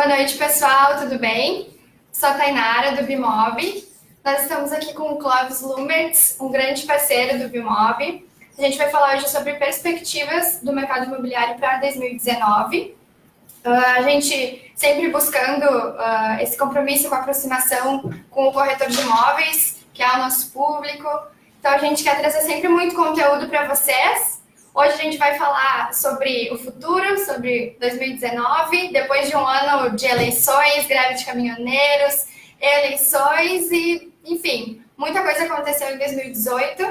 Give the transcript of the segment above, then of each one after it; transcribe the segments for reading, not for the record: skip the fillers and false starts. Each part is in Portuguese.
Boa noite, pessoal, tudo bem? Sou a Tainara, do Bimob. Nós estamos aqui com o Clóvis Lummertz, um grande parceiro do Bimob. A gente vai falar hoje sobre perspectivas do mercado imobiliário para 2019. A gente sempre buscando esse compromisso com a aproximação com o corretor de imóveis, que é o nosso público. Então, a gente quer trazer sempre muito conteúdo para vocês. Hoje a gente vai falar sobre o futuro, sobre 2019, depois de um ano de eleições, greve de caminhoneiros, eleições e, enfim, muita coisa aconteceu em 2018.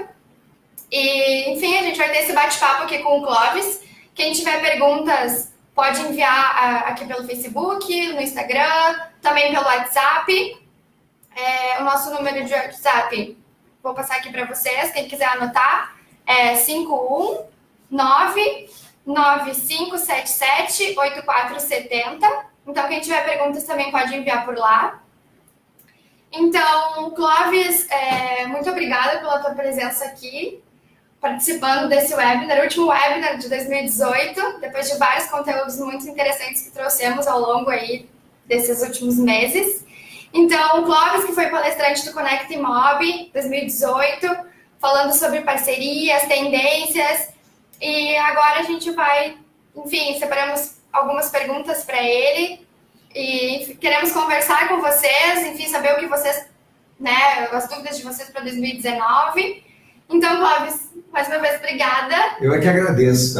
E, enfim, a gente vai ter esse bate-papo aqui com o Clóvis. Quem tiver perguntas pode enviar aqui pelo Facebook, no Instagram, também pelo WhatsApp. O nosso número de WhatsApp, vou passar aqui para vocês, quem quiser anotar, é 51995778470. Então, quem tiver perguntas também pode enviar por lá. Então, Clóvis, muito obrigada pela tua presença aqui, participando desse webinar, o último webinar de 2018, depois de vários conteúdos muito interessantes que trouxemos ao longo aí desses últimos meses. Então, o Clóvis, que foi palestrante do Conecta Imob 2018, falando sobre parcerias, tendências, e agora a gente vai, enfim, separamos algumas perguntas para ele e queremos conversar com vocês, enfim, saber o que vocês, né, as dúvidas de vocês para 2019. Então, Clóvis, mais uma vez, obrigada. Eu é que agradeço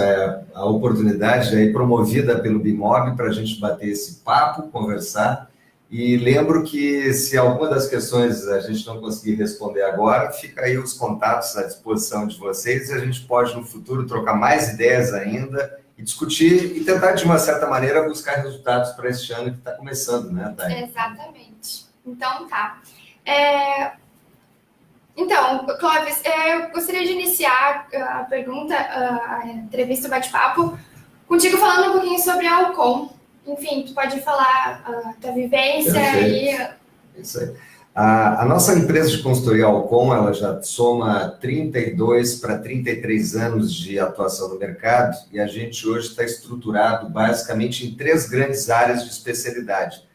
a oportunidade aí promovida pelo Bimob para a gente bater esse papo, conversar. E lembro que se alguma das questões a gente não conseguir responder agora, fica aí os contatos à disposição de vocês e a gente pode no futuro trocar mais ideias ainda e discutir e tentar, de uma certa maneira, buscar resultados para este ano que está começando, né, Thay? Exatamente. Então, tá. Então, Clóvis, eu gostaria de iniciar a pergunta, a entrevista, o bate-papo, contigo falando um pouquinho sobre a Alcon. Enfim, tu pode falar a tua vivência. Perfeito. Isso aí. A nossa empresa de consultoria Alcon, ela já soma 32 para 33 anos de atuação no mercado e a gente hoje está estruturado basicamente em 3 grandes áreas de especialidade.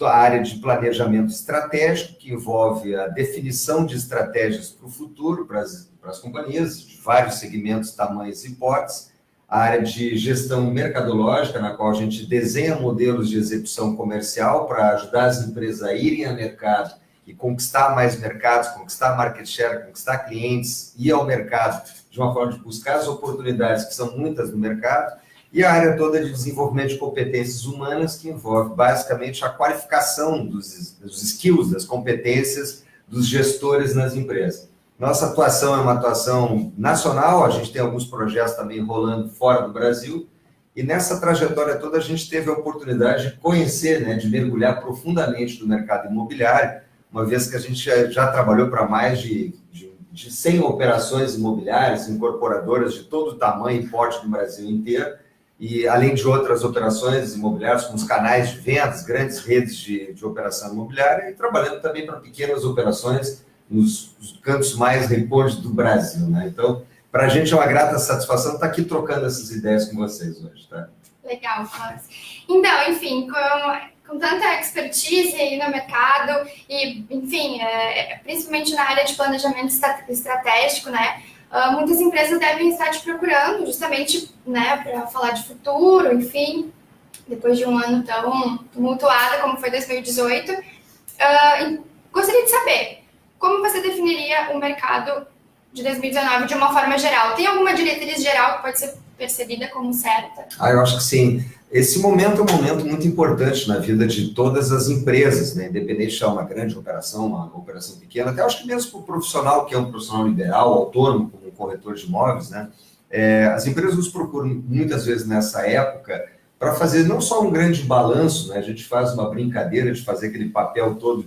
A área de planejamento estratégico, que envolve a definição de estratégias para o futuro, para as companhias, de vários segmentos, tamanhos e portes. A área de gestão mercadológica, na qual a gente desenha modelos de execução comercial para ajudar as empresas a irem ao mercado e conquistar mais mercados, conquistar market share, conquistar clientes, ir ao mercado de uma forma de buscar as oportunidades, que são muitas no mercado. E a área toda de desenvolvimento de competências humanas, que envolve basicamente a qualificação dos skills, das competências dos gestores nas empresas. Nossa atuação é uma atuação nacional, a gente tem alguns projetos também rolando fora do Brasil, e nessa trajetória toda a gente teve a oportunidade de conhecer, né, de mergulhar profundamente no mercado imobiliário, uma vez que a gente já trabalhou para mais de 100 operações imobiliárias, incorporadoras de todo tamanho e porte no Brasil inteiro, e além de outras operações imobiliárias, com os canais de vendas, grandes redes de operação imobiliária, e trabalhando também para pequenas operações nos cantos mais remotos do Brasil, né? Então, para a gente é uma grata satisfação estar aqui trocando essas ideias com vocês hoje, tá? Legal, Clóvis. Então, enfim, com tanta expertise aí no mercado e, enfim, principalmente na área de planejamento estratégico, né? Muitas empresas devem estar te procurando justamente, né, para falar de futuro, enfim, depois de um ano tão tumultuado como foi 2018. Gostaria de saber, como você definiria o mercado de 2019 de uma forma geral? Tem alguma diretriz geral que pode ser percebida como certa? Eu acho que sim. Esse momento é um momento muito importante na vida de todas as empresas, né? Independente de ser uma grande operação, uma operação pequena, até acho que mesmo para o profissional, que é um profissional liberal, autônomo, como um corretor de imóveis, né? As empresas nos procuram muitas vezes nessa época para fazer não só um grande balanço, né? A gente faz uma brincadeira de fazer aquele papel todo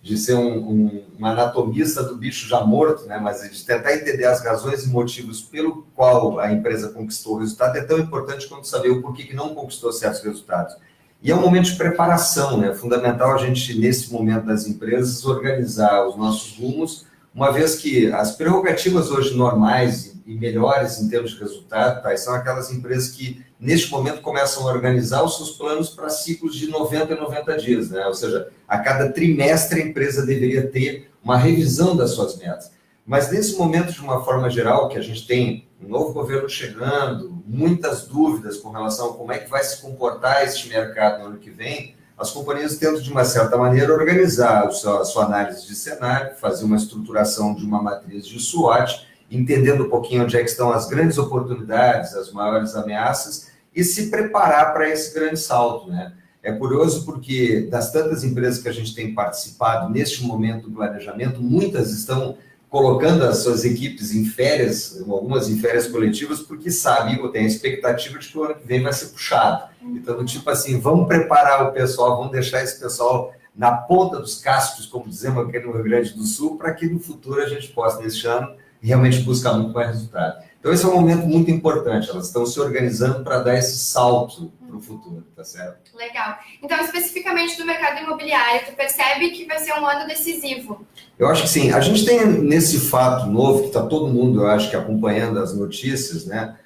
de ser um anatomista do bicho já morto, né? Mas de tentar entender as razões e motivos pelo qual a empresa conquistou o resultado é tão importante quanto saber o porquê que não conquistou certos resultados. E é um momento de preparação, né? É fundamental a gente, nesse momento das empresas, organizar os nossos rumos, uma vez que as prerrogativas hoje normais e melhores em termos de resultado, tá? São aquelas empresas que, neste momento, começam a organizar os seus planos para ciclos de 90 e 90 dias, né? Ou seja, a cada trimestre a empresa deveria ter uma revisão das suas metas. Mas nesse momento, de uma forma geral, que a gente tem um novo governo chegando, muitas dúvidas com relação a como é que vai se comportar este mercado no ano que vem, as companhias tentam, de uma certa maneira, organizar a sua análise de cenário, fazer uma estruturação de uma matriz de SWOT, entendendo um pouquinho onde é que estão as grandes oportunidades, as maiores ameaças, e se preparar para esse grande salto, né? É curioso porque, das tantas empresas que a gente tem participado neste momento do planejamento, muitas estão colocando as suas equipes em férias, algumas em férias coletivas, porque sabem, ou tem a expectativa de que o ano que vem vai ser puxado. Então, tipo assim, vamos preparar o pessoal, vamos deixar esse pessoal na ponta dos cascos, como dizemos aqui no Rio Grande do Sul, para que no futuro a gente possa, neste ano, realmente buscar muito mais resultado. Então, esse é um momento muito importante, elas estão se organizando para dar esse salto para o futuro, tá certo? Legal. Então, especificamente do mercado imobiliário, tu percebe que vai ser um ano decisivo? Eu acho que sim. A gente tem nesse fato novo, que está todo mundo, eu acho que acompanhando as notícias, né?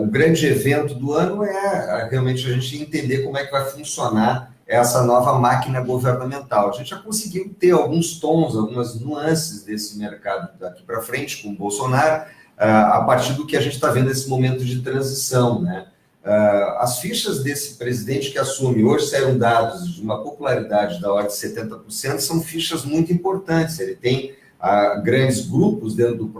O grande evento do ano é realmente a gente entender como é que vai funcionar essa nova máquina governamental. A gente já conseguiu ter alguns tons, algumas nuances desse mercado daqui para frente com o Bolsonaro, a partir do que a gente está vendo nesse momento de transição, né? As fichas desse presidente que assume, hoje saíram dados de uma popularidade da ordem de 70%, são fichas muito importantes. Ele tem grandes grupos dentro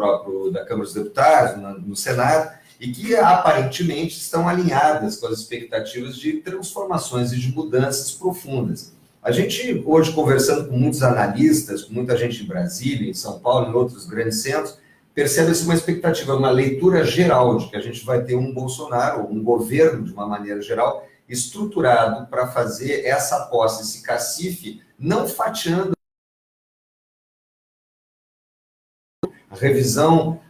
da Câmara dos Deputados, no Senado, e que aparentemente estão alinhadas com as expectativas de transformações e de mudanças profundas. A gente, hoje, conversando com muitos analistas, com muita gente em Brasília, em São Paulo e em outros grandes centros, percebe-se uma expectativa, uma leitura geral de que a gente vai ter um Bolsonaro, um governo, de uma maneira geral, estruturado para fazer essa posse, esse cacife, não fatiando a revisão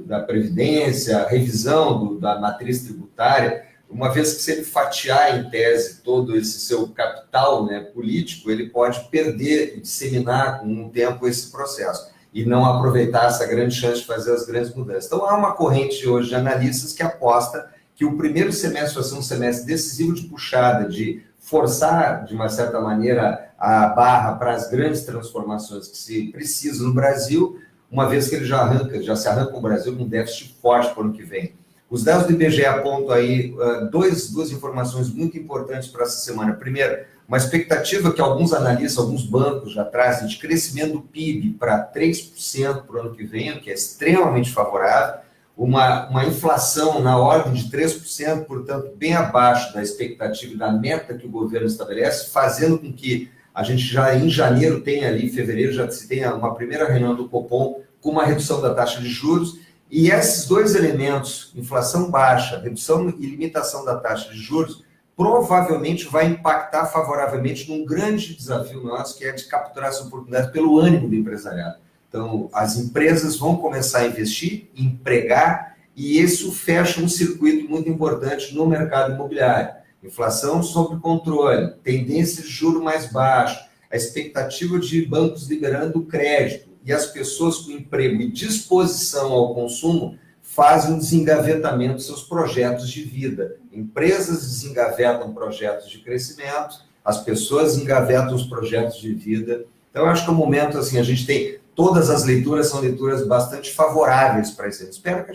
da Previdência, a revisão da matriz tributária, uma vez que se ele fatiar em tese todo esse seu capital, né, político, ele pode perder e disseminar com o tempo esse processo e não aproveitar essa grande chance de fazer as grandes mudanças. Então, há uma corrente hoje de analistas que aposta que o primeiro semestre vai ser um semestre decisivo de puxada, de forçar, de uma certa maneira, a barra para as grandes transformações que se precisam no Brasil, uma vez que ele já se arranca o Brasil com um déficit forte para o ano que vem. Os dados do IBGE apontam aí duas informações muito importantes para essa semana. Primeiro, uma expectativa que alguns analistas, alguns bancos já trazem de crescimento do PIB para 3% para o ano que vem, o que é extremamente favorável, uma inflação na ordem de 3%, portanto, bem abaixo da expectativa e da meta que o governo estabelece, fazendo com que a gente já em janeiro tenha ali, em fevereiro, já se tenha uma primeira reunião do Copom com uma redução da taxa de juros, e esses dois elementos, inflação baixa, redução e limitação da taxa de juros, provavelmente vai impactar favoravelmente num grande desafio nosso, que é de capturar essa oportunidade pelo ânimo do empresariado. Então, as empresas vão começar a investir, empregar, e isso fecha um circuito muito importante no mercado imobiliário. Inflação sob controle, tendência de juro mais baixo, a expectativa de bancos liberando crédito, e as pessoas com emprego e disposição ao consumo fazem um desengavetamento dos seus projetos de vida. Empresas desengavetam projetos de crescimento, as pessoas engavetam os projetos de vida. Então, eu acho que é um momento, assim, a gente tem, todas as leituras são leituras bastante favoráveis para isso. Espero que a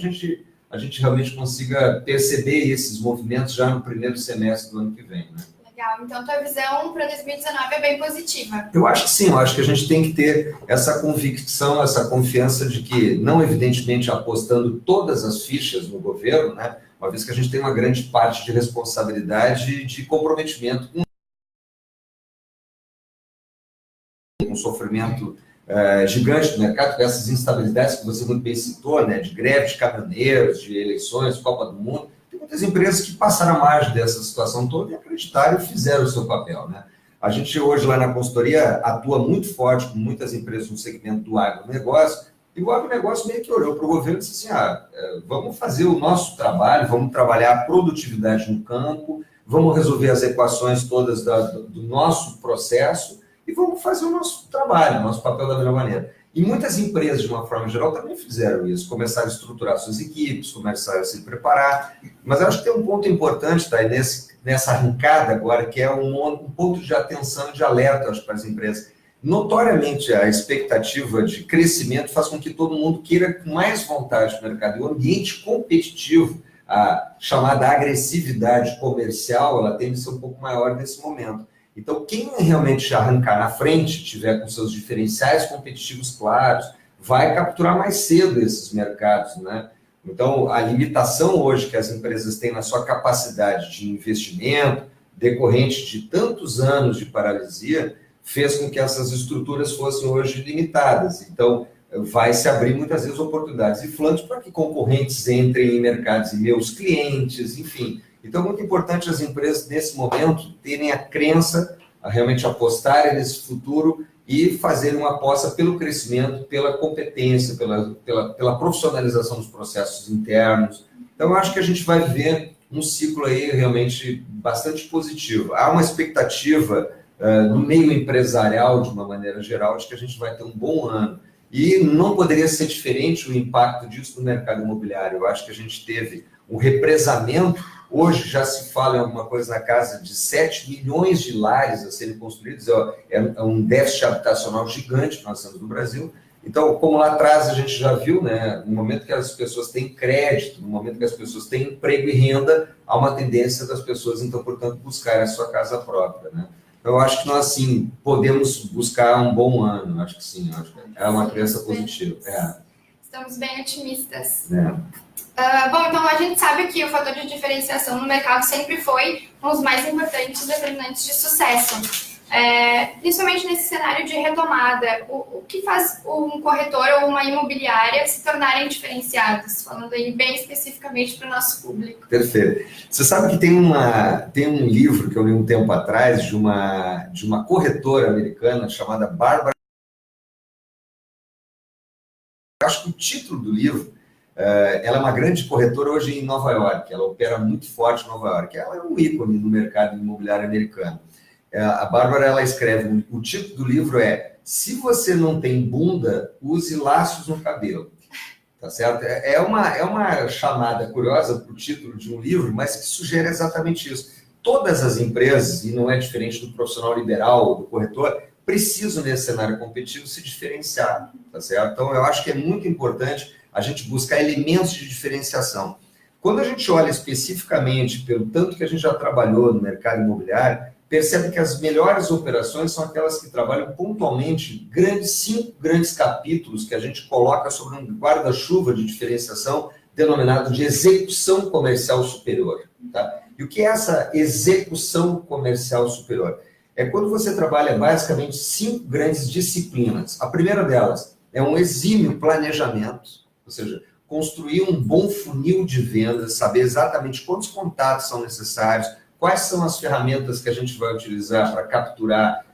gente realmente consiga perceber esses movimentos já no primeiro semestre do ano que vem, né? Legal, então tua visão para 2019 é bem positiva. Eu acho que sim, eu acho que a gente tem que ter essa convicção, essa confiança de que, não evidentemente apostando todas as fichas no governo, né, uma vez que a gente tem uma grande parte de responsabilidade e de comprometimento com um sofrimento gigante do mercado, com essas instabilidades que você muito bem citou, né, de greve de caminhoneiros, de eleições, Copa do Mundo. Tem muitas empresas que passaram a margem dessa situação toda e acreditaram e fizeram o seu papel, né? A gente hoje lá na consultoria atua muito forte com muitas empresas no segmento do agronegócio, e o agronegócio meio que olhou para o governo e disse assim, vamos fazer o nosso trabalho, vamos trabalhar a produtividade no campo, vamos resolver as equações todas do nosso processo e vamos fazer o nosso trabalho, o nosso papel da melhor maneira. E muitas empresas, de uma forma geral, também fizeram isso, começaram a estruturar suas equipes, começaram a se preparar. Mas acho que tem um ponto importante, tá, nessa arrancada agora, que é um ponto de atenção, de alerta, acho, para as empresas. Notoriamente, a expectativa de crescimento faz com que todo mundo queira com mais vontade no mercado. E o ambiente competitivo, a chamada agressividade comercial, ela tende a ser um pouco maior nesse momento. Então, quem realmente arrancar na frente, tiver com seus diferenciais competitivos claros, vai capturar mais cedo esses mercados, né? Então, a limitação hoje que as empresas têm na sua capacidade de investimento, decorrente de tantos anos de paralisia, fez com que essas estruturas fossem hoje limitadas. Então, vai se abrir muitas vezes oportunidades e flancos para que concorrentes entrem em mercados e meus clientes, enfim. Então, é muito importante as empresas, nesse momento, terem a crença, a realmente apostarem nesse futuro e fazerem uma aposta pelo crescimento, pela competência, pela profissionalização dos processos internos. Então, eu acho que a gente vai ver um ciclo aí realmente bastante positivo. Há uma expectativa no meio empresarial, de uma maneira geral, de que a gente vai ter um bom ano. E não poderia ser diferente o impacto disso no mercado imobiliário. Eu acho que a gente teve um represamento. Hoje já se fala em alguma coisa na casa de 7 milhões de lares a serem construídos. É um déficit habitacional gigante que nós temos no Brasil. Então, como lá atrás a gente já viu, né, no momento que as pessoas têm crédito, no momento que as pessoas têm emprego e renda, há uma tendência das pessoas, então, portanto, buscar a sua casa própria, né? Então, eu acho que nós, sim, podemos buscar um bom ano. Acho que sim, acho que é uma crença positiva. Estamos bem otimistas. Bom, então a gente sabe que o fator de diferenciação no mercado sempre foi um dos mais importantes determinantes de sucesso. Principalmente nesse cenário de retomada, o que faz um corretor ou uma imobiliária se tornarem diferenciados? Falando aí bem especificamente para o nosso público. Perfeito. Você sabe que tem um livro que eu li um tempo atrás de uma corretora americana chamada Barbara. Acho que o título do livro, ela é uma grande corretora hoje em Nova York, ela opera muito forte em Nova York, ela é um ícone no mercado imobiliário americano. A Bárbara, ela escreve, o título do livro é Se Você Não Tem Bunda, Use Laços no Cabelo. Tá certo? É uma chamada curiosa para o título de um livro, mas que sugere exatamente isso. Todas as empresas, e não é diferente do profissional liberal, do corretor, precisam, nesse cenário competitivo, se diferenciar. Tá certo? Então, eu acho que é muito importante a gente buscar elementos de diferenciação. Quando a gente olha especificamente pelo tanto que a gente já trabalhou no mercado imobiliário, percebe que as melhores operações são aquelas que trabalham pontualmente 5 grandes capítulos que a gente coloca sobre um guarda-chuva de diferenciação denominado de execução comercial superior. Tá? E o que é essa execução comercial superior? É quando você trabalha basicamente 5 grandes disciplinas. A primeira delas é um exímio planejamento, ou seja, construir um bom funil de vendas, saber exatamente quantos contatos são necessários, quais são as ferramentas que a gente vai utilizar para capturar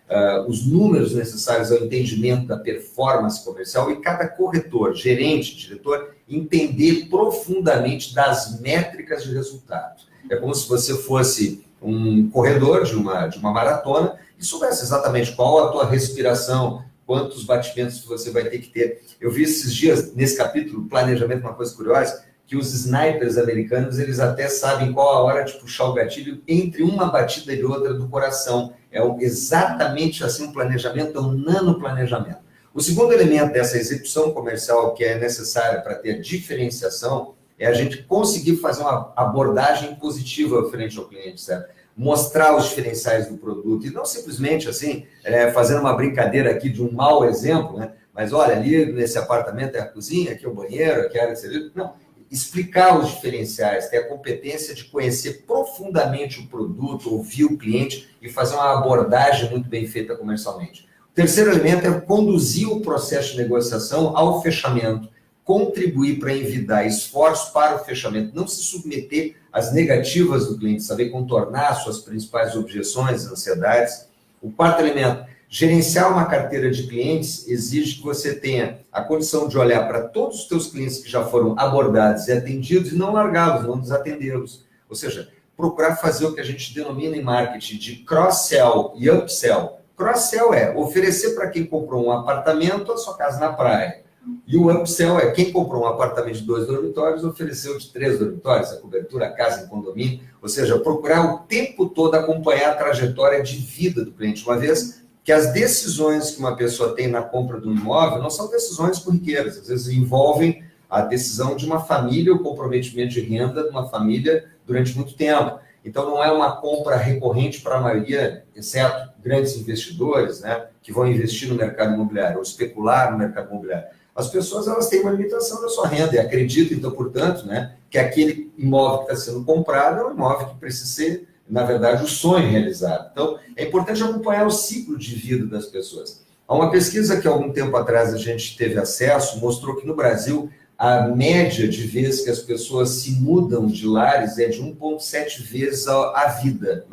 os números necessários ao entendimento da performance comercial e cada corretor, gerente, diretor, entender profundamente das métricas de resultado. É como se você fosse um corredor de uma maratona e soubesse exatamente qual a tua respiração, quantos batimentos você vai ter que ter. Eu vi esses dias, nesse capítulo, planejamento, uma coisa curiosa, que os snipers americanos, eles até sabem qual a hora de puxar o gatilho entre uma batida e outra do coração. É exatamente assim um planejamento, é um nanoplanejamento. O segundo elemento dessa execução comercial que é necessária para ter a diferenciação é a gente conseguir fazer uma abordagem positiva frente ao cliente, certo? Mostrar os diferenciais do produto e não simplesmente assim, fazendo uma brincadeira aqui de um mau exemplo, né? Mas olha, ali nesse apartamento é a cozinha, aqui é o banheiro, aqui é a área de serviço. Não. Explicar os diferenciais, ter a competência de conhecer profundamente o produto, ouvir o cliente e fazer uma abordagem muito bem feita comercialmente. O terceiro elemento é conduzir o processo de negociação ao fechamento, contribuir para envidar esforços para o fechamento, não se submeter às negativas do cliente, saber contornar suas principais objeções, ansiedades. O quarto elemento, gerenciar uma carteira de clientes exige que você tenha a condição de olhar para todos os teus clientes que já foram abordados e atendidos e não largá-los, não desatendê-los. Ou seja, procurar fazer o que a gente denomina em marketing de cross-sell e upsell. Cross-sell é oferecer para quem comprou um apartamento a sua casa na praia. E o upsell é quem comprou um apartamento de 2 dormitórios, ofereceu de 3 dormitórios, a cobertura, a casa em condomínio. Ou seja, procurar o tempo todo acompanhar a trajetória de vida do cliente. Uma vez que as decisões que uma pessoa tem na compra de um imóvel não são decisões corriqueiras. Às vezes envolvem a decisão de uma família, o comprometimento de renda de uma família durante muito tempo. Então, não é uma compra recorrente para a maioria, exceto grandes investidores, né, que vão investir no mercado imobiliário ou especular no mercado imobiliário. As pessoas, elas têm uma limitação da sua renda e acreditam, então, portanto, né, que aquele imóvel que está sendo comprado é um imóvel que precisa ser, na verdade, o sonho realizado. Então, é importante acompanhar o ciclo de vida das pessoas. Há uma pesquisa que, há algum tempo atrás, a gente teve acesso, mostrou que no Brasil a média de vezes que as pessoas se mudam de lares é de 1,7 vezes na vida,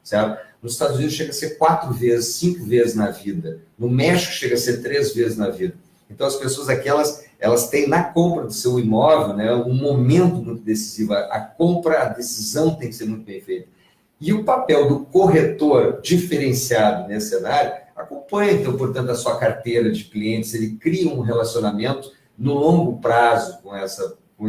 certo? Nos Estados Unidos chega a ser 4 vezes, 5 vezes na vida. No México chega a ser 3 vezes na vida. Então, as pessoas aqui, elas têm na compra do seu imóvel, né, um momento muito decisivo. A compra, a decisão tem que ser muito bem feita. E o papel do corretor diferenciado nesse cenário acompanha, então, portanto, a sua carteira de clientes, ele cria um relacionamento no longo prazo com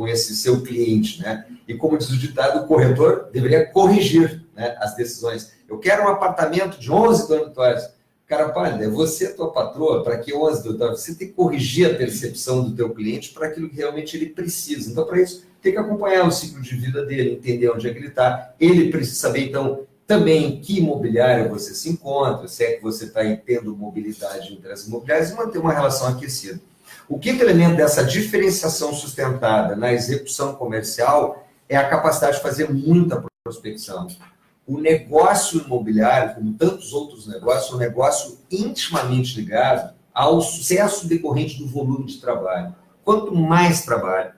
esse seu cliente, né? E como diz o ditado, o corretor deveria corrigir, né, as decisões. Eu quero um apartamento de 11 dormitórios. Cara, pálida, é você a tua patroa, para que 11 dormitórios? Você tem que corrigir a percepção do teu cliente para aquilo que realmente ele precisa. Então, para isso, tem que acompanhar o ciclo de vida dele, entender onde é que ele está. Ele precisa saber, então, também em que imobiliária você se encontra, se é que você está tendo mobilidade entre as imobiliárias e manter uma relação aquecida. O quinto elemento dessa diferenciação sustentada na execução comercial é a capacidade de fazer muita prospecção. O negócio imobiliário, como tantos outros negócios, é um negócio intimamente ligado ao sucesso decorrente do volume de trabalho. Quanto mais trabalho,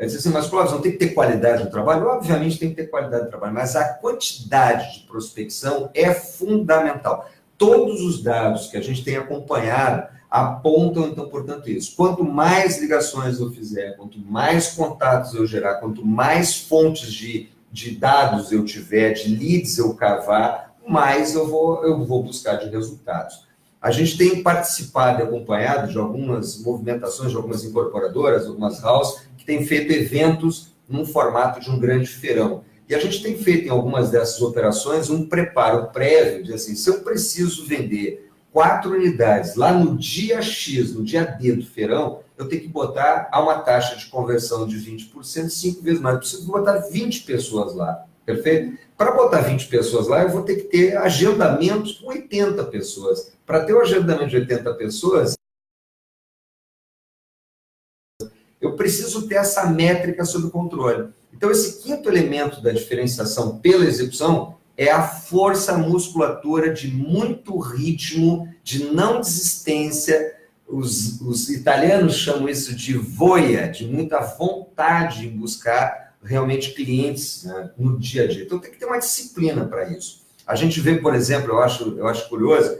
dizer assim, mas Clóvis, não tem que ter qualidade no trabalho? Obviamente tem que ter qualidade no trabalho, mas a quantidade de prospecção é fundamental. Todos os dados que a gente tem acompanhado apontam, então, portanto, isso. Quanto mais ligações eu fizer, quanto mais contatos eu gerar, quanto mais fontes de dados eu tiver, de leads eu cavar, mais eu vou buscar de resultados. A gente tem participado e acompanhado de algumas movimentações, de algumas incorporadoras, algumas houses, que têm feito eventos num formato de um grande feirão. E a gente tem feito em algumas dessas operações um preparo prévio, de assim, se eu preciso vender 4 unidades lá no dia X, no dia D do feirão, eu tenho que botar a uma taxa de conversão de 20%, 5 vezes mais. Eu preciso botar 20 pessoas lá, perfeito? Para botar 20 pessoas lá, eu vou ter que ter agendamentos com 80 pessoas. Para ter um agendamento de 80 pessoas, eu preciso ter essa métrica sob controle. Então, esse quinto elemento da diferenciação pela execução é a força musculatura de muito ritmo, de não desistência. Os italianos chamam isso de voia, de muita vontade em buscar realmente clientes, né, no dia a dia. Então, tem que ter uma disciplina para isso. A gente vê, por exemplo, eu acho curioso,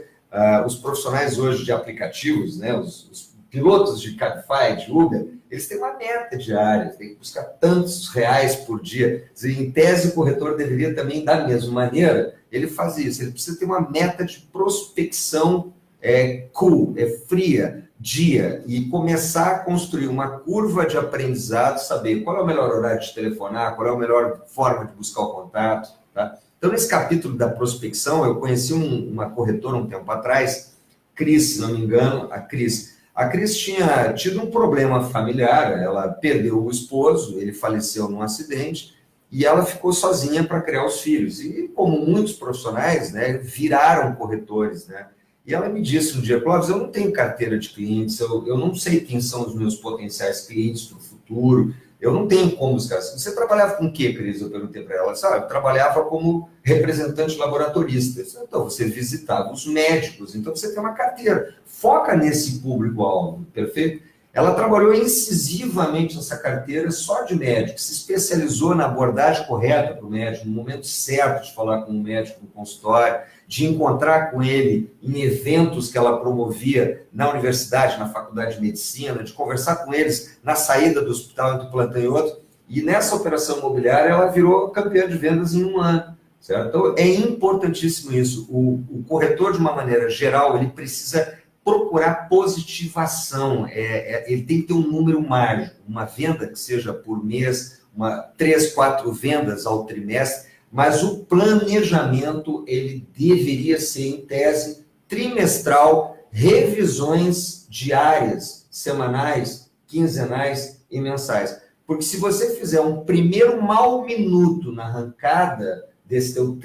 os profissionais hoje de aplicativos, né, os pilotos de Cabify, de Uber, eles têm uma meta diária, tem que buscar tantos reais por dia. Em tese, o corretor deveria também, da mesma maneira, ele faz isso. Ele precisa ter uma meta de prospecção fria, dia, e começar a construir uma curva de aprendizado, saber qual é o melhor horário de telefonar, qual é a melhor forma de buscar o contato. Tá? Então, nesse capítulo da prospecção, eu conheci uma corretora um tempo atrás, Cris, se não me engano, a Cris tinha tido um problema familiar, ela perdeu o esposo, ele faleceu num acidente, e ela ficou sozinha para criar os filhos. E como muitos profissionais, né, viraram corretores, né? E ela me disse um dia, Clóvis, eu não tenho carteira de clientes, eu não sei quem são os meus potenciais clientes para o futuro, eu não tenho como buscar. Você trabalhava com o quê, Cris? Eu perguntei para ela. Eu trabalhava como representante laboratorista. Então, você visitava os médicos, então você tem uma carteira. Foca nesse público-alvo, perfeito? Ela trabalhou incisivamente nessa carteira só de médico, se especializou na abordagem correta para o médico, no momento certo de falar com o médico no consultório, de encontrar com ele em eventos que ela promovia na universidade, na faculdade de medicina, de conversar com eles na saída do hospital entre um plantão e outro. E nessa operação imobiliária, ela virou campeã de vendas em um ano. certo? Então, é importantíssimo isso. O corretor, de uma maneira geral, ele precisa procurar positivação. Ele tem que ter um número mágico, uma venda que seja por mês, 3, 4 vendas ao trimestre, mas o planejamento, ele deveria ser, em tese, trimestral, revisões diárias, semanais, quinzenais e mensais. Porque se você fizer um primeiro mau minuto na arrancada desse teu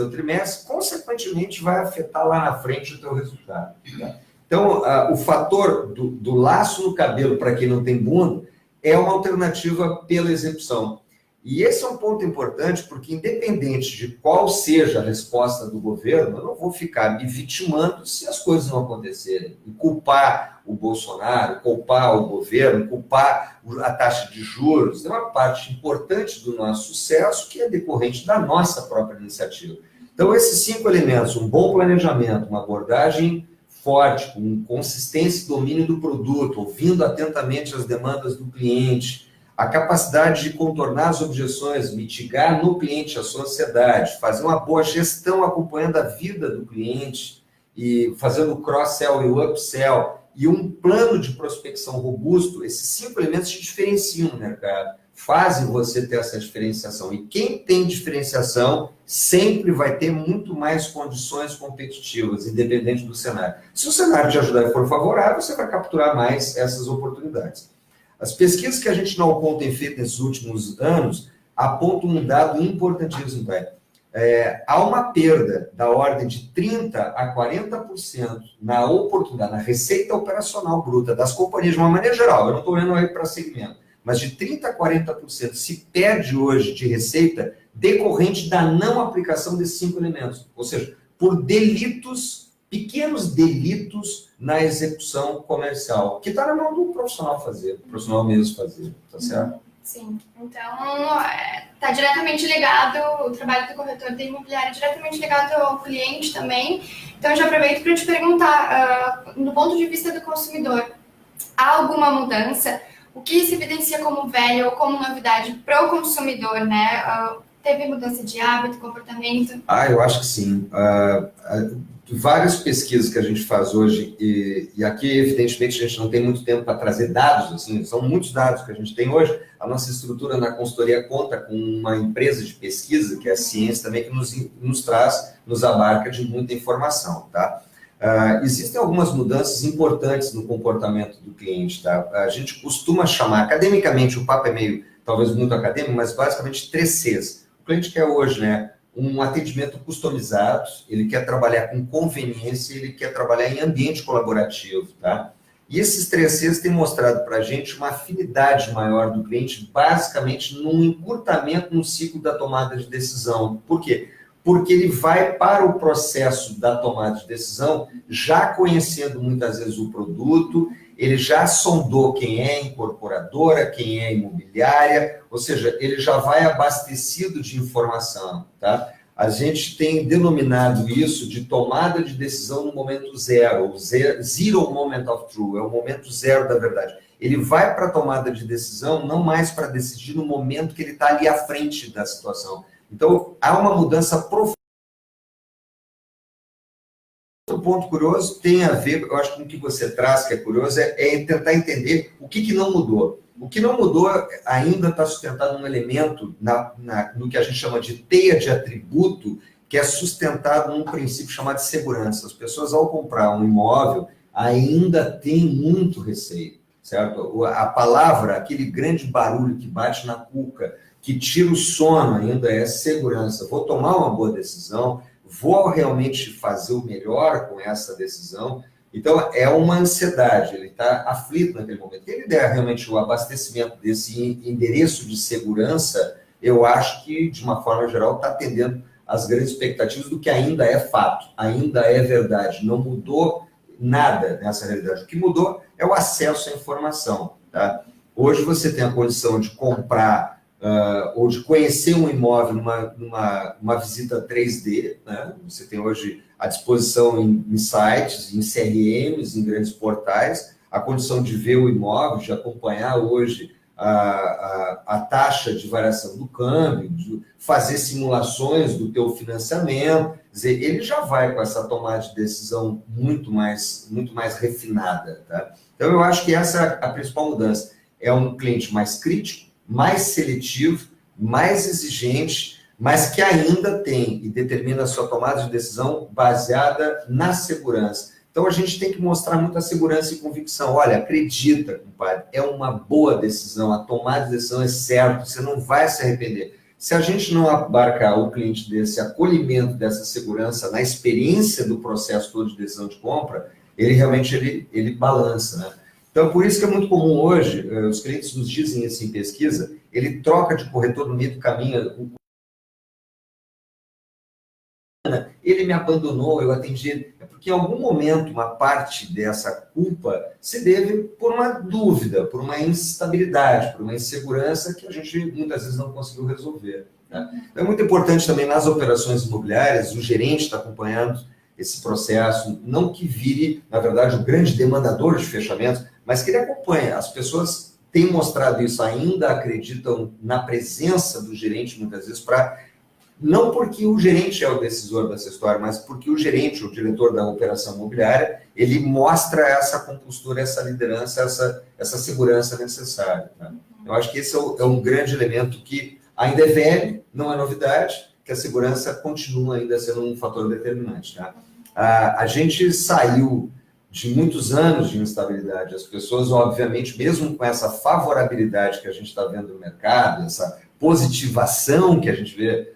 trimestre, consequentemente vai afetar lá na frente o teu resultado. Tá? Então, o fator do laço no cabelo para quem não tem bunda é uma alternativa pela execução. E esse é um ponto importante, porque independente de qual seja a resposta do governo, eu não vou ficar me vitimando se as coisas não acontecerem. E culpar o Bolsonaro, culpar o governo, culpar a taxa de juros, é uma parte importante do nosso sucesso que é decorrente da nossa própria iniciativa. Então, esses 5 elementos, um bom planejamento, uma abordagem forte, com consistência e domínio do produto, ouvindo atentamente as demandas do cliente, a capacidade de contornar as objeções, mitigar no cliente a sociedade, fazer uma boa gestão acompanhando a vida do cliente e fazendo o cross-sell e o upsell, e um plano de prospecção robusto, esses 5 elementos te diferenciam no mercado, fazem você ter essa diferenciação. E quem tem diferenciação sempre vai ter muito mais condições competitivas, independente do cenário. Se o cenário te ajudar e for favorável, você vai capturar mais essas oportunidades. As pesquisas que a gente na Alcon tem feito nesses últimos anos apontam um dado importantíssimo, tá? Há uma perda da ordem de 30% a 40% na oportunidade, na receita operacional bruta das companhias, de uma maneira geral, eu não estou olhando aí para segmento, mas de 30% a 40% se perde hoje de receita decorrente da não aplicação desses 5 elementos, ou seja, por delitos, pequenos delitos na execução comercial, que está na mão do profissional fazer, do profissional mesmo fazer, tá certo? Sim, então está diretamente ligado, o trabalho do corretor de imobiliário diretamente ligado ao cliente também. Então, eu já aproveito para te perguntar, do ponto de vista do consumidor, há alguma mudança? O que se evidencia como velho ou como novidade para o consumidor, né? Teve mudança de hábito, comportamento? Eu acho que sim. Várias pesquisas que a gente faz hoje, e aqui, evidentemente, a gente não tem muito tempo para trazer dados, assim, são muitos dados que a gente tem hoje. A nossa estrutura na consultoria conta com uma empresa de pesquisa, que é a Ciência também, que nos abarca de muita informação, tá? Existem algumas mudanças importantes no comportamento do cliente, tá? A gente costuma chamar, academicamente, o papo é meio, talvez muito acadêmico, mas basicamente 3 Cs. O cliente quer hoje, né, um atendimento customizado, ele quer trabalhar com conveniência, ele quer trabalhar em ambiente colaborativo, tá? E esses 3 Cs têm mostrado para a gente uma afinidade maior do cliente, basicamente num encurtamento no ciclo da tomada de decisão. Por quê? Porque ele vai para o processo da tomada de decisão já conhecendo muitas vezes o produto, ele já sondou quem é incorporadora, quem é imobiliária, ou seja, ele já vai abastecido de informação, tá? A gente tem denominado isso de tomada de decisão no momento zero, ou zero moment of truth, é o momento zero da verdade. Ele vai para a tomada de decisão não mais para decidir no momento que ele está ali à frente da situação. Então, há uma mudança profunda. Outro ponto curioso tem a ver, eu acho que com o que você traz, que é curioso, é tentar entender o que não mudou. O que não mudou ainda está sustentado num elemento, no que a gente chama de teia de atributo, que é sustentado num princípio chamado de segurança. As pessoas, ao comprar um imóvel, ainda têm muito receio, certo? A palavra, aquele grande barulho que bate na cuca, que tira o sono ainda é segurança. Vou tomar uma boa decisão, vou realmente fazer o melhor com essa decisão. Então, é uma ansiedade, ele está aflito naquele momento. Ele der realmente o abastecimento desse endereço de segurança, eu acho que, de uma forma geral, está atendendo às grandes expectativas do que ainda é fato, ainda é verdade. Não mudou nada nessa realidade. O que mudou é o acesso à informação. Tá? Hoje você tem a condição de comprar ou de conhecer um imóvel numa visita 3D, né? Você tem hoje à disposição em sites, em CRMs, em grandes portais, a condição de ver o imóvel, de acompanhar hoje a taxa de variação do câmbio, de fazer simulações do teu financiamento. Quer dizer, ele já vai com essa tomada de decisão muito mais refinada. Tá? Então, eu acho que essa é a principal mudança. É um cliente mais crítico, mais seletivo, mais exigente, mas que ainda tem e determina a sua tomada de decisão baseada na segurança. Então, a gente tem que mostrar muita segurança e convicção. Olha, acredita, compadre, é uma boa decisão, a tomada de decisão é certa, você não vai se arrepender. Se a gente não abarcar o cliente desse acolhimento, dessa segurança, na experiência do processo todo de decisão de compra, ele realmente ele balança, né? Então, por isso que é muito comum hoje, os clientes nos dizem isso em pesquisa, ele troca de corretor no meio do caminho, ele me abandonou, eu atendi. É porque em algum momento uma parte dessa culpa se deve por uma dúvida, por uma instabilidade, por uma insegurança que a gente muitas vezes não conseguiu resolver. Né? Então, é muito importante também nas operações imobiliárias, o gerente está acompanhando esse processo, não que vire, na verdade, o grande demandador de fechamentos, mas que ele acompanhe. As pessoas têm mostrado isso, ainda acreditam na presença do gerente, muitas vezes, não porque o gerente é o decisor dessa história, mas porque o gerente, o diretor da operação imobiliária, ele mostra essa compostura, essa liderança, essa segurança necessária. Tá? Eu acho que esse é um grande elemento que ainda é velho, não é novidade, que a segurança continua ainda sendo um fator determinante. Tá? A gente saiu de muitos anos de instabilidade. As pessoas, obviamente, mesmo com essa favorabilidade que a gente está vendo no mercado, essa positivação que a gente vê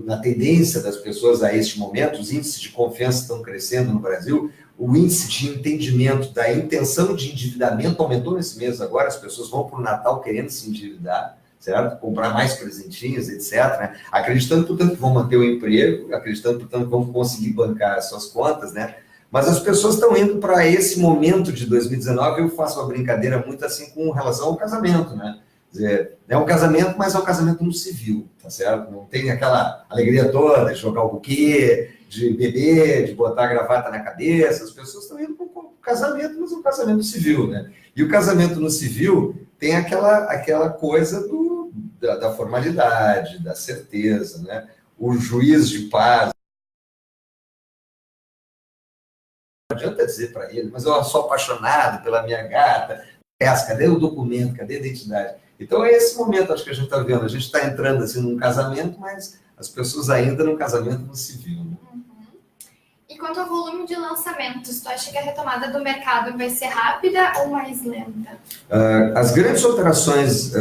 na tendência das pessoas a este momento, os índices de confiança estão crescendo no Brasil, o índice de entendimento da intenção de endividamento aumentou nesse mês agora, as pessoas vão para o Natal querendo se endividar, certo? Comprar mais presentinhos, etc. Né? Acreditando, portanto, que vão manter o emprego, acreditando, portanto, que vão conseguir bancar as suas contas, né? Mas as pessoas estão indo para esse momento de 2019, eu faço uma brincadeira muito assim com relação ao casamento, né? Quer dizer, é um casamento, mas é um casamento no civil, tá certo? Não tem aquela alegria toda de jogar o buquê, de beber, de botar a gravata na cabeça. As pessoas estão indo para o casamento, mas é um casamento civil, né? E o casamento no civil tem aquela coisa da formalidade, da certeza, né? O juiz de paz. Não adianta dizer para ele, mas eu sou apaixonado pela minha gata. Cadê o documento? Cadê a identidade? Então, é esse momento, acho que a gente está vendo. A gente está entrando assim num casamento, mas as pessoas ainda no casamento no civil. Né? Uhum. E quanto ao volume de lançamentos, tu acha que a retomada do mercado vai ser rápida ou mais lenta? As grandes operações,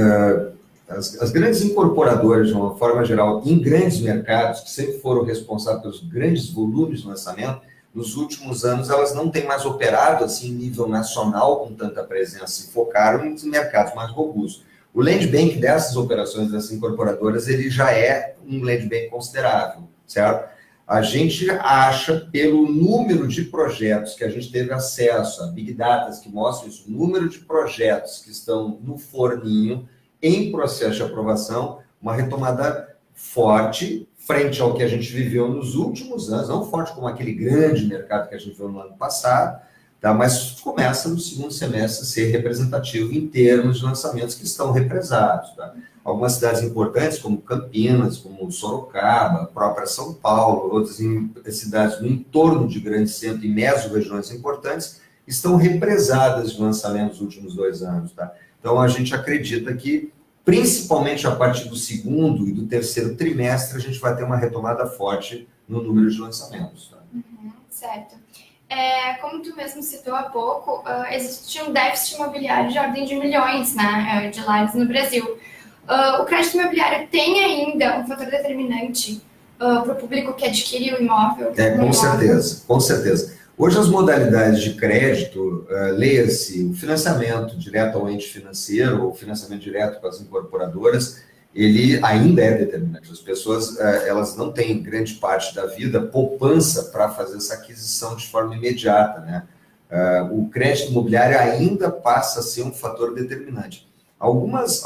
as grandes incorporadoras, de uma forma geral, em grandes mercados, que sempre foram responsáveis pelos grandes volumes de lançamento, nos últimos anos, elas não têm mais operado assim, em nível nacional com tanta presença, e focaram em mercados mais robustos. O land bank dessas operações, dessas incorporadoras, ele já é um land bank considerável, certo? A gente acha, pelo número de projetos que a gente teve acesso, a Big Data que mostram isso, o número de projetos que estão no forninho, em processo de aprovação, uma retomada forte, frente ao que a gente viveu nos últimos anos, não forte como aquele grande mercado que a gente viu no ano passado, tá? Mas começa no segundo semestre a ser representativo em termos de lançamentos que estão represados. Tá? Algumas cidades importantes, como Campinas, como Sorocaba, a própria São Paulo, outras cidades no entorno de grandes centros e mesorregiões importantes, estão represadas de lançamentos nos últimos 2 anos. Tá? Então, a gente acredita que principalmente a partir do segundo e do terceiro trimestre, a gente vai ter uma retomada forte no número de lançamentos. Tá? Certo. Como tu mesmo citou há pouco, existe um déficit imobiliário de ordem de milhões, né, de lares no Brasil. O crédito imobiliário tem ainda um fator determinante para o público que adquire o imóvel? Com certeza. Hoje as modalidades de crédito, leia-se o financiamento direto ao ente financeiro, ou financiamento direto com as incorporadoras, ele ainda é determinante. As pessoas, elas não têm grande parte da vida poupança para fazer essa aquisição de forma imediata, né? O crédito imobiliário ainda passa a ser um fator determinante. Algumas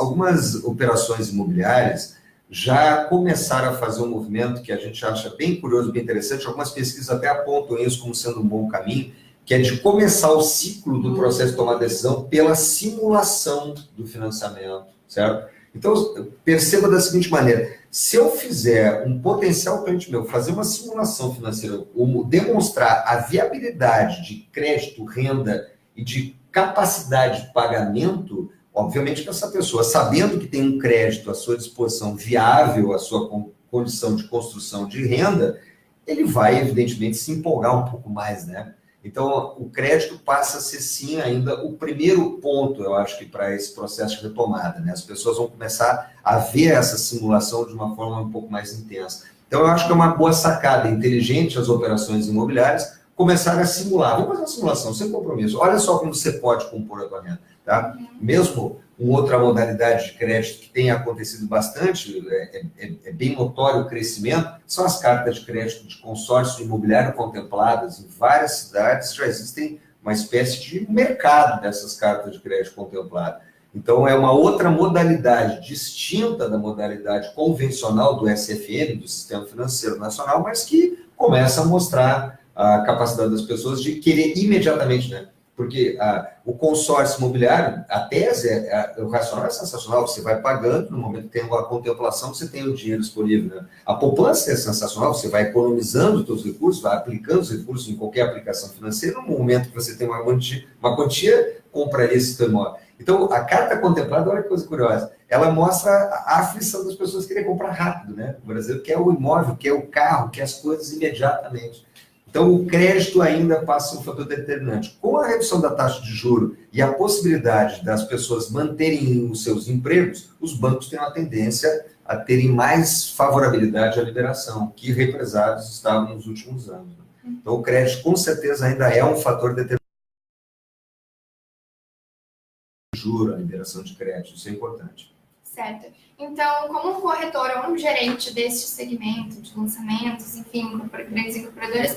operações imobiliárias já começaram a fazer um movimento que a gente acha bem curioso, bem interessante, algumas pesquisas até apontam isso como sendo um bom caminho, que é de começar o ciclo do processo de tomar decisão pela simulação do financiamento, certo? Então, perceba da seguinte maneira, se eu fizer um potencial cliente meu, fazer uma simulação financeira, ou demonstrar a viabilidade de crédito, renda e de capacidade de pagamento, obviamente que essa pessoa, sabendo que tem um crédito à sua disposição viável, à sua condição de construção de renda, ele vai, evidentemente, se empolgar um pouco mais, né? Então, o crédito passa a ser, sim, ainda o primeiro ponto, eu acho que para esse processo de retomada, né? As pessoas vão começar a ver essa simulação de uma forma um pouco mais intensa. Então, eu acho que é uma boa sacada, inteligente as operações imobiliárias, começar a simular. Vamos fazer uma simulação, sem compromisso. Olha só como você pode compor a tua renda, tá? Mesmo uma outra modalidade de crédito que tem acontecido bastante, é bem notório o crescimento, são as cartas de crédito de consórcio imobiliário contempladas. Em várias cidades já existem uma espécie de mercado dessas cartas de crédito contemplado. Então, é uma outra modalidade distinta da modalidade convencional do SFN, do Sistema Financeiro Nacional, mas que começa a mostrar a capacidade das pessoas de querer imediatamente, né? Porque o consórcio imobiliário, a tese, o racional é sensacional, você vai pagando, no momento que tem uma contemplação, você tem o dinheiro disponível. Né? A poupança é sensacional, você vai economizando os seus recursos, vai aplicando os recursos em qualquer aplicação financeira, no momento que você tem uma quantia, compraria esse teu imóvel. Então, a carta contemplada, olha que coisa curiosa, ela mostra a aflição das pessoas querem comprar rápido, né? O brasileiro quer o imóvel, quer o carro, quer as coisas imediatamente. Então, o crédito ainda passa um fator determinante. Com a redução da taxa de juros e a possibilidade das pessoas manterem os seus empregos, os bancos têm uma tendência a terem mais favorabilidade à liberação, que represários estavam nos últimos anos. Então, o crédito, com certeza, ainda é um fator determinante. Juro, a liberação de crédito, isso é importante. Certo. Então, como um corretor ou um gerente deste segmento de lançamentos, enfim, grandes incorporadoras,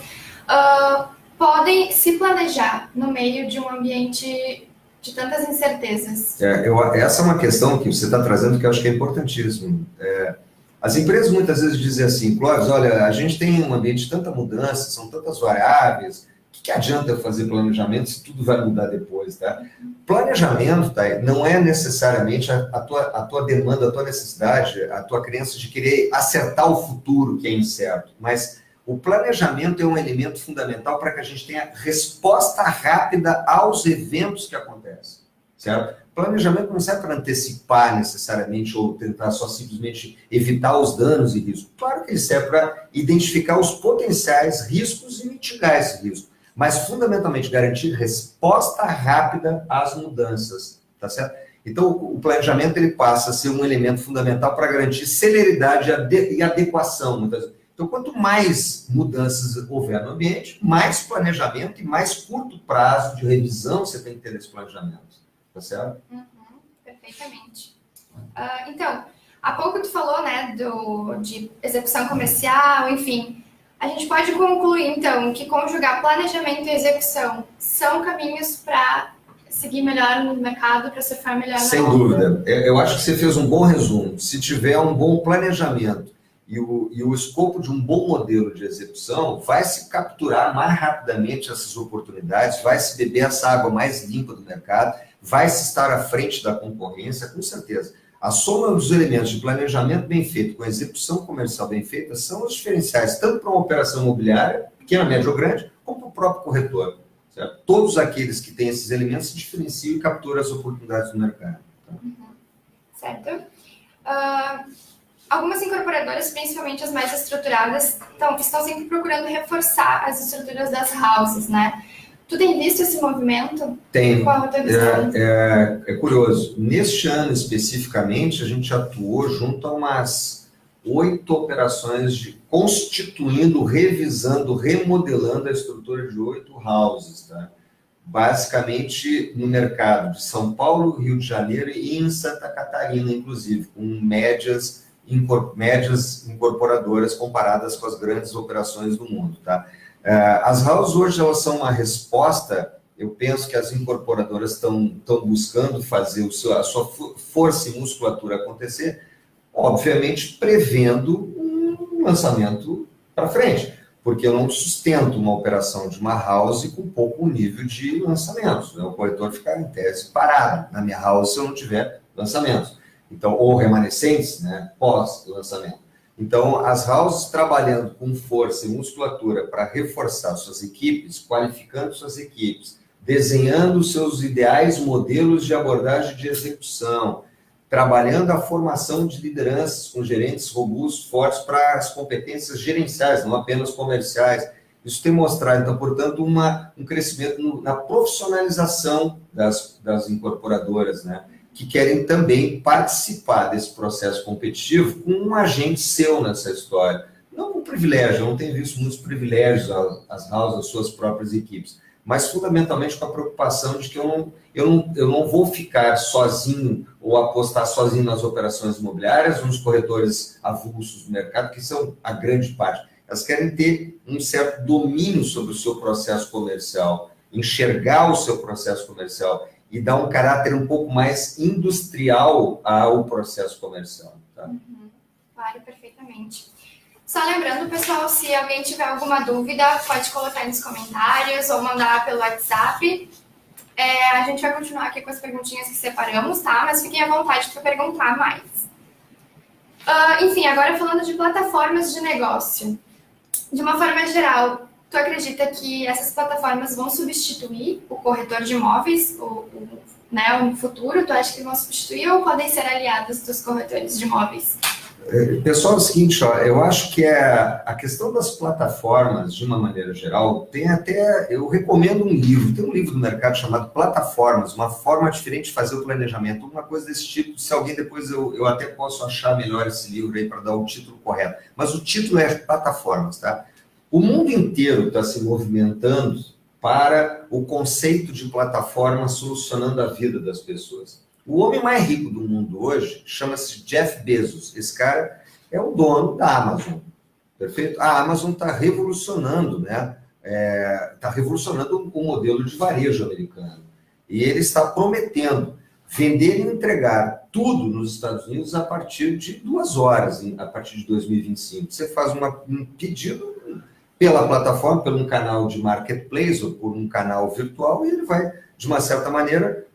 podem se planejar no meio de um ambiente de tantas incertezas? Essa é uma questão que você está trazendo que eu acho que é importantíssimo. As empresas muitas vezes dizem assim, Clóvis, olha, a gente tem um ambiente de tanta mudança, são tantas variáveis, o que adianta eu fazer planejamento se tudo vai mudar depois, tá? Planejamento, tá, não é necessariamente a tua demanda, a tua necessidade, a tua crença de querer acertar o futuro, que é incerto, mas o planejamento é um elemento fundamental para que a gente tenha resposta rápida aos eventos que acontecem, certo? Planejamento não serve para antecipar necessariamente ou tentar só simplesmente evitar os danos e riscos. Claro que ele serve para identificar os potenciais riscos e mitigar esse risco, mas fundamentalmente garantir resposta rápida às mudanças, tá certo? Então, o planejamento ele passa a ser um elemento fundamental para garantir celeridade e adequação, muitas vezes. Então, quanto mais mudanças houver no ambiente, mais planejamento e mais curto prazo de revisão você tem que ter nesse planejamento, tá certo? Perfeitamente. Então, há pouco tu falou, né, de execução comercial, enfim. A gente pode concluir, então, que conjugar planejamento e execução são caminhos para seguir melhor no mercado, para surfar melhor na onda. Sem dúvida. Eu acho que você fez um bom resumo. Se tiver um bom planejamento e o escopo de um bom modelo de execução, vai se capturar mais rapidamente essas oportunidades, vai se beber essa água mais limpa do mercado, vai se estar à frente da concorrência, com certeza. A soma dos elementos de planejamento bem feito com a execução comercial bem feita são os diferenciais, tanto para uma operação imobiliária, pequena, média ou grande, como para o próprio corretor. Certo? Todos aqueles que têm esses elementos se diferenciam e capturam as oportunidades do mercado. Certo. Algumas incorporadoras, principalmente as mais estruturadas, estão sempre procurando reforçar as estruturas das houses, né? Tu tem visto esse movimento? Tem. Qual a tua visão? É curioso. Neste ano, especificamente, a gente atuou junto a umas 8 operações de constituindo, revisando, remodelando a estrutura de 8 houses, tá? Basicamente no mercado de São Paulo, Rio de Janeiro e em Santa Catarina, inclusive, com médias incorporadoras comparadas com as grandes operações do mundo, tá? As houses hoje elas são uma resposta, eu penso que as incorporadoras estão buscando fazer a sua força e musculatura acontecer, obviamente prevendo um lançamento para frente. porque eu não sustento uma operação de uma house com pouco nível de lançamentos, né? O corretor fica, em tese, parado na minha house se eu não tiver lançamentos. Então, ou remanescentes, né, pós-lançamento. Então, as houses trabalhando com força e musculatura para reforçar suas equipes, qualificando suas equipes, desenhando seus ideais modelos de abordagem de execução, trabalhando a formação de lideranças com gerentes robustos, fortes para as competências gerenciais, não apenas comerciais. Isso tem mostrado, então, portanto, um crescimento na profissionalização das incorporadoras, né? Que querem também participar desse processo competitivo com um agente seu nessa história. Não com privilégio, eu não tenho visto muitos privilégios às houses, às suas próprias equipes, mas fundamentalmente com a preocupação de que eu não vou ficar sozinho ou apostar sozinho nas operações imobiliárias, nos corretores avulsos do mercado, que são a grande parte. Elas querem ter um certo domínio sobre o seu processo comercial, enxergar o seu processo comercial e dar um caráter um pouco mais industrial ao processo comercial. Tá? Claro, perfeitamente. Só lembrando, pessoal, se alguém tiver alguma dúvida, pode colocar aí nos comentários ou mandar pelo WhatsApp. A gente vai continuar aqui com as perguntinhas que separamos, tá? Mas fiquem à vontade para perguntar mais. Enfim, agora falando de plataformas de negócio. De uma forma geral, tu acredita que essas plataformas vão substituir o corretor de imóveis, né, no futuro? Tu acha que vão substituir ou podem ser aliados dos corretores de imóveis? Pessoal, é o seguinte, eu acho que a questão das plataformas, de uma maneira geral, eu recomendo um livro, tem um livro no mercado chamado Plataformas, uma forma diferente de fazer o planejamento, uma coisa desse tipo. Se alguém depois, eu até posso achar melhor esse livro aí para dar o título correto, mas o título é Plataformas, tá? O mundo inteiro está se movimentando para o conceito de plataforma solucionando a vida das pessoas. O homem mais rico do mundo hoje chama-se Jeff Bezos. Esse cara é o dono da Amazon, perfeito? A Amazon está revolucionando, né? Está revolucionando o modelo de varejo americano. E ele está prometendo vender e entregar tudo nos Estados Unidos a partir de 2 horas, a partir de 2025. Você faz um pedido pela plataforma, por um canal de marketplace ou por um canal virtual, e ele vai, de uma certa maneira,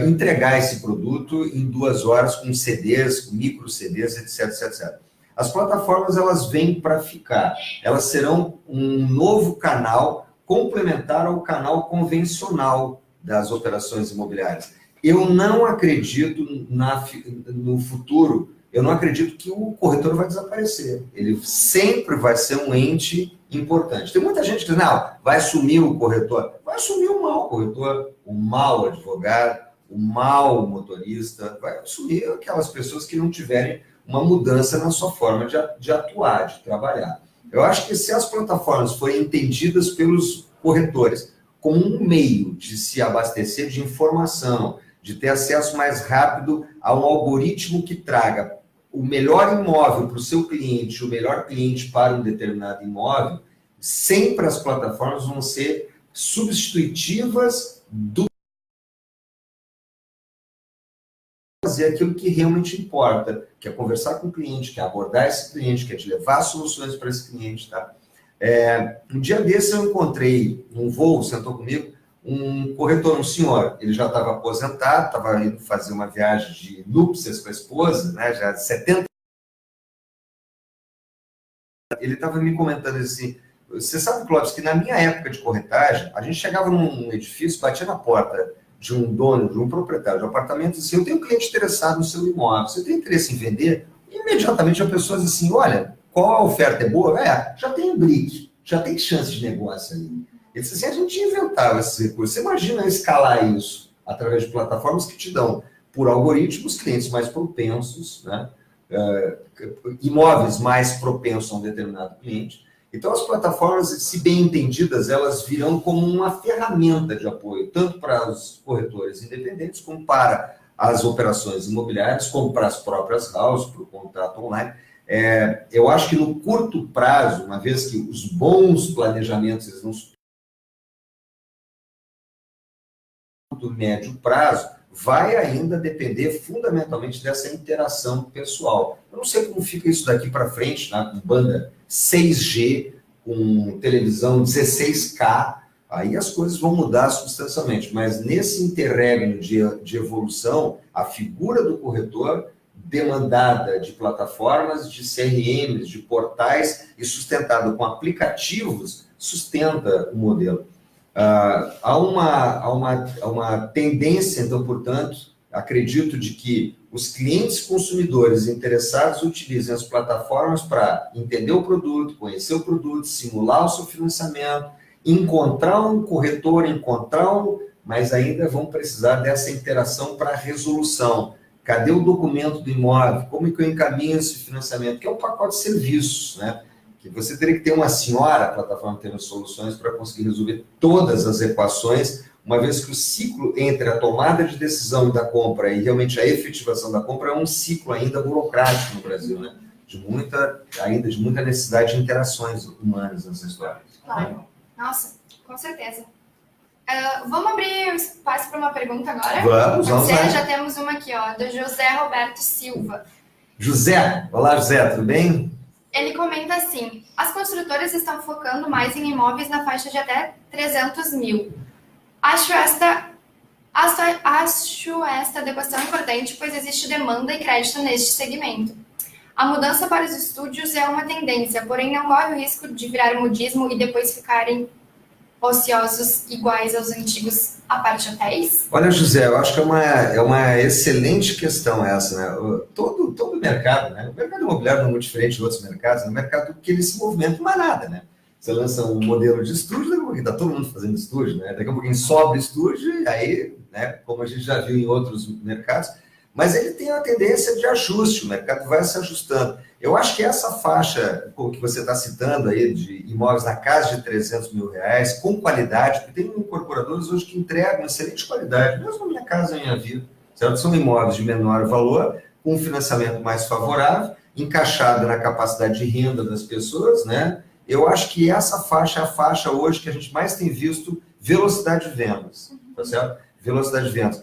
entregar esse produto em 2 horas com CDs, com micro CDs, etc, etc, etc. As plataformas, elas vêm para ficar. Elas serão um novo canal complementar ao canal convencional das operações imobiliárias. Eu não acredito no futuro, eu não acredito que o corretor vai desaparecer. Ele sempre vai ser um ente importante. Tem muita gente que diz, não, vai sumir o corretor. Vai sumir o mau corretor, o mau advogado, o mau motorista, vai sumir aquelas pessoas que não tiverem uma mudança na sua forma de atuar, de trabalhar. Eu acho que se as plataformas forem entendidas pelos corretores como um meio de se abastecer de informação, de ter acesso mais rápido a um algoritmo que traga o melhor imóvel para o seu cliente, o melhor cliente para um determinado imóvel, sempre as plataformas vão ser substitutivas do fazer aquilo que realmente importa, que é conversar com o cliente, que é abordar esse cliente, que é te levar soluções para esse cliente, tá? Um dia desse eu encontrei num voo, sentou comigo, um corretor, um senhor, ele já estava aposentado, estava indo fazer uma viagem de núpcias com a esposa, né, já de 70. Ele estava me comentando assim, você sabe, Clóvis, que na minha época de corretagem, a gente chegava num edifício, batia na porta de um dono, de um proprietário de um apartamento, e assim, eu tenho um cliente interessado no seu imóvel, você tem interesse em vender? Imediatamente a pessoa diz assim, olha, qual a oferta é boa? Já tem brick, já tem chance de negócio ali. Ele disse assim, a gente inventava esses recursos. Você imagina escalar isso através de plataformas que te dão, por algoritmos, clientes mais propensos, né? Imóveis mais propensos a um determinado cliente. Então, as plataformas, se bem entendidas, elas virão como uma ferramenta de apoio, tanto para os corretores independentes, como para as operações imobiliárias, como para as próprias houses, para o contrato online. Eu acho que no curto prazo, uma vez que os bons planejamentos eles não do médio prazo, vai ainda depender fundamentalmente dessa interação pessoal. Eu não sei como fica isso daqui para frente, né, com banda 6G, com televisão 16K, aí as coisas vão mudar substancialmente. Mas nesse interregno de evolução, a figura do corretor demandada de plataformas, de CRMs, de portais e sustentada com aplicativos, sustenta o modelo. Há uma tendência, então, portanto, acredito de que os clientes consumidores interessados utilizem as plataformas para entender o produto, conhecer o produto, simular o seu financiamento, encontrar um corretor, mas ainda vão precisar dessa interação para a resolução. Cadê o documento do imóvel? Como que eu encaminho esse financiamento? Que é um pacote de serviços, né? Que você teria que ter uma senhora, a plataforma tendo soluções para conseguir resolver todas as equações, uma vez que o ciclo entre a tomada de decisão da compra e realmente a efetivação da compra é um ciclo ainda burocrático no Brasil, né? De muita necessidade de interações humanas nessa história. Claro. Nossa, com certeza. Vamos abrir o espaço para uma pergunta agora? Vamos lá. Já temos uma aqui, ó, do José Roberto Silva. José, olá José, tudo bem? Ele comenta assim: as construtoras estão focando mais em imóveis na faixa de até 300 mil. Acho esta adequação importante, pois existe demanda e crédito neste segmento. A mudança para os estúdios é uma tendência, porém não corre o risco de virar modismo e depois ficarem ociosos iguais aos antigos apart-hotéis? Olha, José, eu acho que é uma excelente questão essa, né? Todo mercado, né? O mercado imobiliário não é muito diferente de outros mercados, é um mercado que ele se movimenta em manada, né? Você lança um modelo de estúdio, daqui a pouquinho está todo mundo fazendo estúdio, né? Daqui a pouquinho sobe estúdio, e aí, né, como a gente já viu em outros mercados, mas ele tem uma tendência de ajuste, o mercado vai se ajustando. Eu acho que essa faixa que você está citando aí, de imóveis na casa de 300 mil reais, com qualidade, porque tem incorporadores hoje que entregam excelente qualidade, mesmo na minha casa, na minha vida, certo? São imóveis de menor valor, com um financiamento mais favorável, encaixado na capacidade de renda das pessoas, né? Eu acho que essa faixa é a faixa hoje que a gente mais tem visto velocidade de vendas, tá certo? Velocidade de vendas.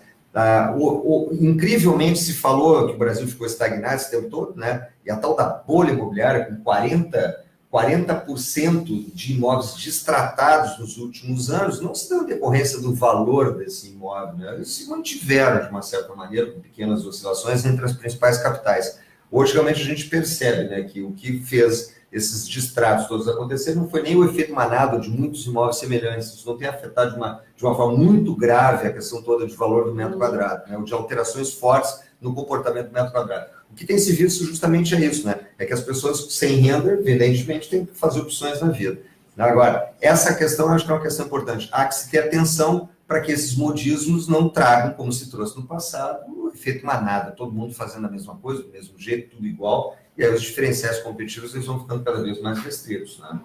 Incrivelmente se falou que o Brasil ficou estagnado esse tempo todo, né? E a tal da bolha imobiliária, com 40% de imóveis destratados nos últimos anos, não se deu a decorrência do valor desse imóvel, né? Eles se mantiveram, de uma certa maneira, com pequenas oscilações entre as principais capitais. Hoje, realmente, a gente percebe, né, que o que fez esses distratos todos acontecerem não foi nem o efeito manada de muitos imóveis semelhantes. Isso não tem afetado de uma forma muito grave a questão toda de valor do metro quadrado, né? Ou de alterações fortes no comportamento do metro quadrado. O que tem se visto justamente é isso, né? É que as pessoas sem renda, evidentemente, têm que fazer opções na vida. Agora, essa questão eu acho que é uma questão importante. Há que se ter atenção para que esses modismos não tragam, como se trouxe no passado, o efeito manada, todo mundo fazendo a mesma coisa, do mesmo jeito, tudo igual, e aí os diferenciais competitivos eles vão ficando cada vez mais restritos, né?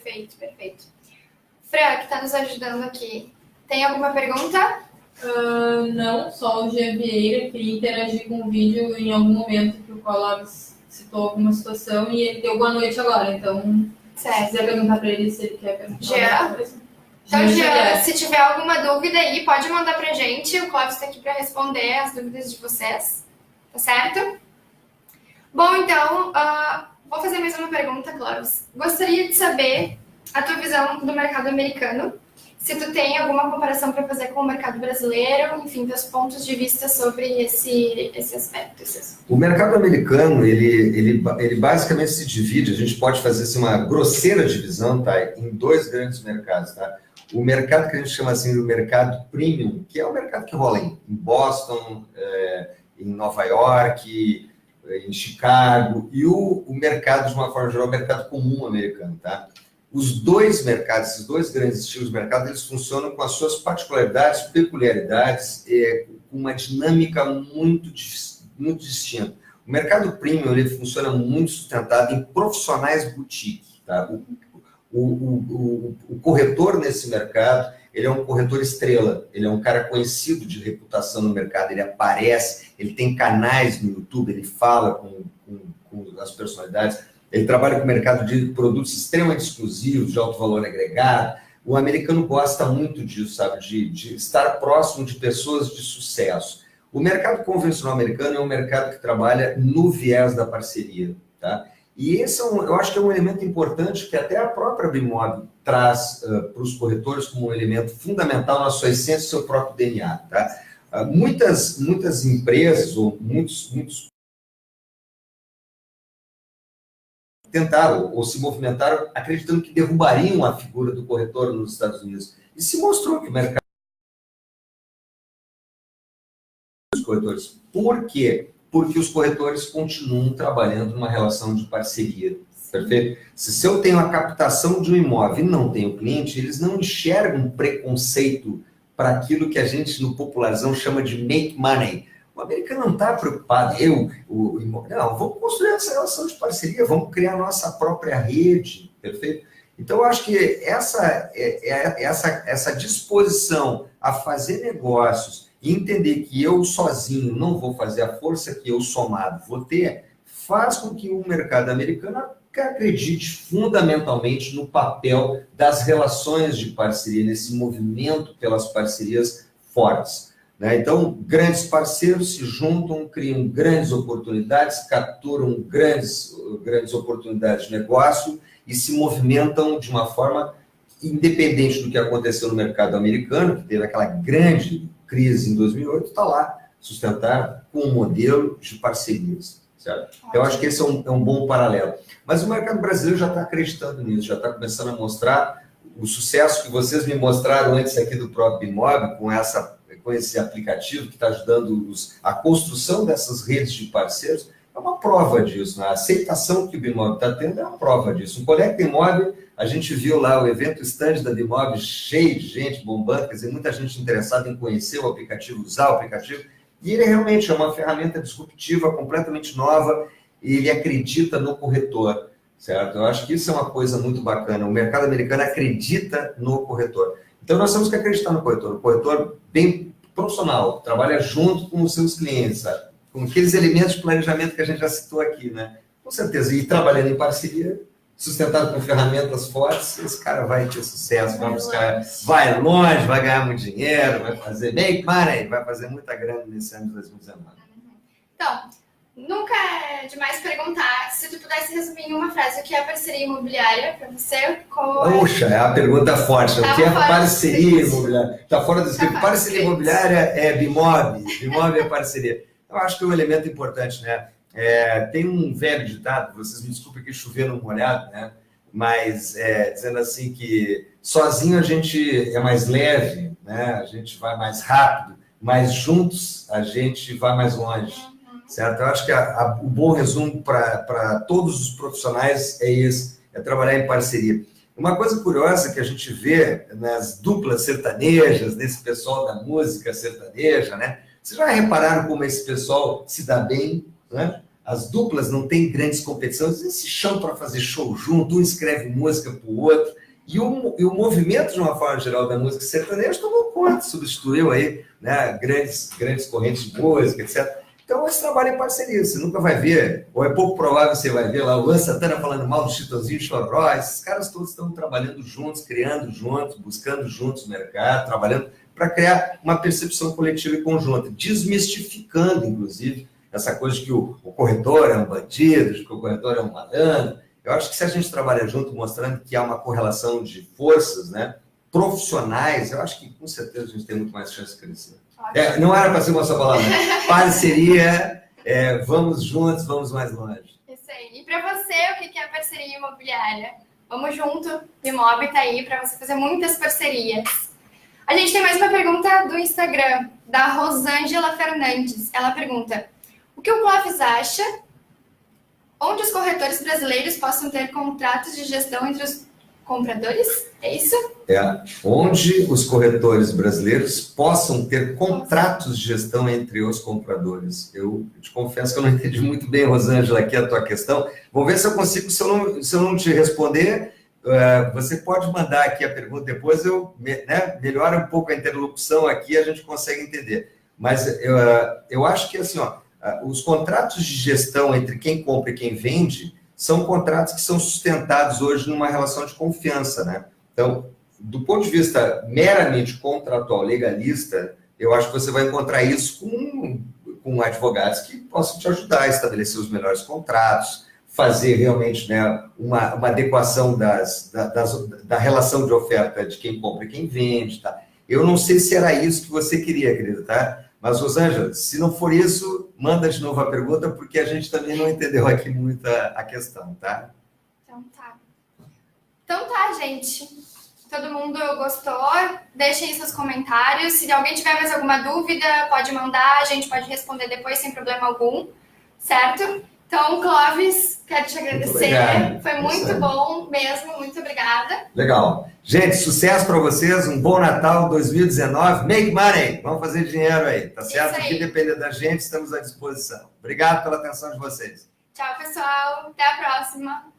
Perfeito. Fran, que está nos ajudando aqui, tem alguma pergunta? Não, só o Jean Vieira queria interagir com o vídeo em algum momento que o Clóvis citou alguma situação e ele deu boa noite agora, então se quiser perguntar para ele se ele quer perguntar. Jean? Então, Jean, se tiver alguma dúvida aí, pode mandar pra gente. O Clóvis está aqui para responder as dúvidas de vocês. Tá certo? Bom, então, vou fazer mais uma pergunta, Clóvis. Gostaria de saber a tua visão do mercado americano. Se tu tem alguma comparação para fazer com o mercado brasileiro, enfim, teus pontos de vista sobre esse aspecto. O mercado americano, ele basicamente se divide, a gente pode fazer assim, uma grosseira divisão, tá, em dois grandes mercados, tá? O mercado que a gente chama assim de mercado premium, que é o mercado que rola em Boston, em Nova York, em Chicago, e o mercado, de uma forma geral, o mercado comum americano, tá? Os dois mercados, esses dois grandes estilos de mercado, eles funcionam com as suas particularidades, peculiaridades, com uma dinâmica muito distinta. O mercado premium, ele funciona muito sustentado em profissionais boutique, tá? O corretor nesse mercado, ele é um corretor estrela, ele é um cara conhecido de reputação no mercado, ele aparece, ele tem canais no YouTube, ele fala com as personalidades, ele trabalha com o mercado de produtos extremamente exclusivos, de alto valor agregado. O americano gosta muito disso, sabe, de estar próximo de pessoas de sucesso. O mercado convencional americano é um mercado que trabalha no viés da parceria, tá? E esse eu acho que é um elemento importante que até a própria Bimob traz para os corretores como um elemento fundamental na sua essência, seu próprio DNA. Tá? Muitas empresas, ou muitos tentaram ou se movimentaram acreditando que derrubariam a figura do corretor nos Estados Unidos. E se mostrou que o mercado dos corretores. Por quê? Porque os corretores continuam trabalhando numa relação de parceria. Perfeito? Se eu tenho a captação de um imóvel e não tenho cliente, eles não enxergam um preconceito para aquilo que a gente no popularzão chama de make money. O americano não está preocupado, não, vamos construir essa relação de parceria, vamos criar a nossa própria rede, perfeito? Então, eu acho que essa disposição a fazer negócios e entender que eu sozinho não vou fazer a força que eu somado vou ter, faz com que o mercado americano acredite fundamentalmente no papel das relações de parceria, nesse movimento pelas parcerias fortes. Então, grandes parceiros se juntam, criam grandes oportunidades, capturam grandes oportunidades de negócio e se movimentam de uma forma independente do que aconteceu no mercado americano, que teve aquela grande crise em 2008, está lá, sustentado com um modelo de parcerias. Certo? Então, eu acho que esse é um bom paralelo. Mas o mercado brasileiro já está acreditando nisso, já está começando a mostrar o sucesso que vocês me mostraram antes aqui do próprio Bimob, com esse aplicativo que está ajudando a construção dessas redes de parceiros, é uma prova disso. Né? A aceitação que o Bimob está tendo é uma prova disso. No Conecta Imóvel, a gente viu lá o evento stand da Bimob cheio de gente bombando, quer dizer, muita gente interessada em conhecer o aplicativo, usar o aplicativo, e ele realmente é uma ferramenta disruptiva, completamente nova, e ele acredita no corretor, certo? Eu acho que isso é uma coisa muito bacana. O mercado americano acredita no corretor. Então, nós temos que acreditar no corretor. O corretor bem profissional, trabalha junto com os seus clientes, sabe? Com aqueles elementos de planejamento que a gente já citou aqui, né? Com certeza. E trabalhando em parceria, sustentado com ferramentas fortes, esse cara vai ter sucesso, vai longe, vai ganhar muito dinheiro, vai fazer make money, vai fazer muita grana nesse ano de 2019. Então, nunca é demais perguntar se tu pudesse resumir em uma frase o que é parceria imobiliária para você. Puxa, é a pergunta forte. O que é parceria imobiliária? Está fora do script. Parceria imobiliária é Bimob. Bimob é parceria. Eu acho que é um elemento importante, né? Tem um velho ditado, vocês me desculpem que chover no molhado, né? Mas dizendo assim que sozinho a gente é mais leve, né? A gente vai mais rápido, mas juntos a gente vai mais longe, certo? Eu acho que o bom resumo para todos os profissionais é esse, é trabalhar em parceria. Uma coisa curiosa que a gente vê nas duplas sertanejas, nesse pessoal da música sertaneja, né? Vocês já repararam como esse pessoal se dá bem, né? As duplas não têm grandes competições, eles se chamam para fazer show junto, um escreve música para o outro, e o movimento, de uma forma geral, da música sertaneja tomou conta, substituiu aí, né, grandes correntes de música, etc. Então, esse trabalho em parceria, você nunca vai ver, ou é pouco provável você vai ver lá o Luan Santana falando mal do Chitãozinho e Chororó, esses caras todos estão trabalhando juntos, criando juntos, buscando juntos o mercado, trabalhando para criar uma percepção coletiva e conjunta, desmistificando, inclusive, essa coisa de que o corretor é um bandido, de que o corretor é um malandro. Eu acho que se a gente trabalha junto, mostrando que há uma correlação de forças, né, profissionais, eu acho que com certeza a gente tem muito mais chance de crescer. Não era para ser uma só palavra. Parceria, vamos juntos, vamos mais longe. Isso aí. E para você, o que é parceria imobiliária? Vamos junto, o Bimob está aí para você fazer muitas parcerias. A gente tem mais uma pergunta do Instagram, da Rosângela Fernandes. Ela pergunta: o que o Clóvis acha onde os corretores brasileiros possam ter contratos de gestão entre os compradores? É isso? Onde os corretores brasileiros possam ter contratos de gestão entre os compradores. Eu te confesso que eu não entendi muito bem, Rosângela, aqui a tua questão. Vou ver se eu consigo, se eu não te responder, você pode mandar aqui a pergunta, depois eu melhoro um pouco a interlocução aqui, a gente consegue entender. Mas eu acho que assim, os contratos de gestão entre quem compra e quem vende são contratos que são sustentados hoje numa relação de confiança, né? Então, do ponto de vista meramente contratual, legalista, eu acho que você vai encontrar isso com advogados que possam te ajudar a estabelecer os melhores contratos, fazer realmente, né, uma adequação da relação de oferta de quem compra e quem vende, tá? Eu não sei se era isso que você queria, querida, tá? Mas, Rosângela, se não for isso, manda de novo a pergunta, porque a gente também não entendeu aqui muito a questão, tá? Então tá, gente. Todo mundo gostou? Deixem seus comentários. Se alguém tiver mais alguma dúvida, pode mandar, a gente pode responder depois sem problema algum, certo? Então, Clóvis, quero te agradecer. Foi muito bom mesmo, muito obrigada. Legal. Gente, sucesso para vocês, um bom Natal 2019. Make money! Vamos fazer dinheiro aí, tá certo? O que depender da gente, estamos à disposição. Obrigado pela atenção de vocês. Tchau, pessoal. Até a próxima.